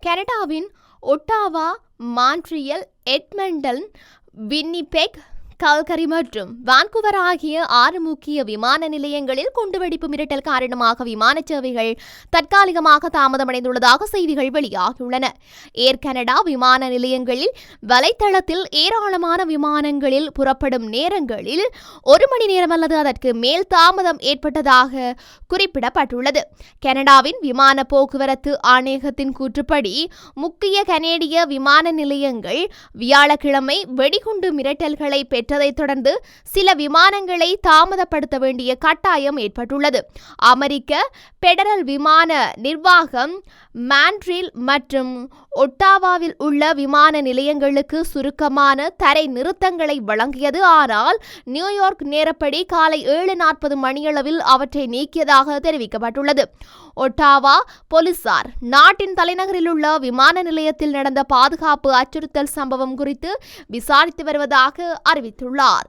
கனடாவின் Ottawa, Montreal, Edmonton, Winnipeg, Calgary மற்றும் Vancouver ஆகிய 6 முக்கிய விமான நிலையங்களில் குண்டுவெடிப்பு மிரட்டல் காரணமாக விமான சேவைகள் தற்காலிகமாக தாமதமடைந்துள்ளதாக செய்திகள் வெளியாகியுள்ளன. ஏர் கனடா விமான நிலையங்களில் வலைத்தளத்தில் ஏராளமான விமானங்களில் புறப்படும் நேரங்களில் 1 மணி நேரம் அல்லது அதற்கு மேல் தாமதம் ஏற்பட்டதாக குறிப்பிடப்பட்டுள்ளது. கனடாவின் விமான போக்குவரத்து ஆணையகத்தின் கூற்றுப்படி முக்கிய கனேடிய விமான நிலையங்கள் வியாழக்கிழமை வெடிகுண்டு மிரட்டல்களை பெற்றதைத் தொடர்ந்து சில விமானங்களை தாமதப்படுத்த வேண்டிய கட்டாயம் ஏற்பட்டுள்ளது. அமெரிக்க பெடரல் விமான நிர்வாகம் மான்ட்ரீல் மற்றும் ஒட்டாவாவில் உள்ள விமான நிலையங்களுக்கு சுருக்கமான தரை நிறுத்தங்களை வழங்கியது. ஆனால் நியூயார்க் நேரப்படி காலை 7:40 மணியளவில் அவற்றை நீக்கியதாக தெரிவிக்கப்பட்டுள்ளது. ஒட்டாவா போலீசார் நாட்டின் தலைநகரில் உள்ள விமான நிலையத்தில் நடந்த பாதுகாப்பு அச்சுறுத்தல் சம்பவம் குறித்து விசாரித்து வருவதாக அறிவித்துள்ளார்.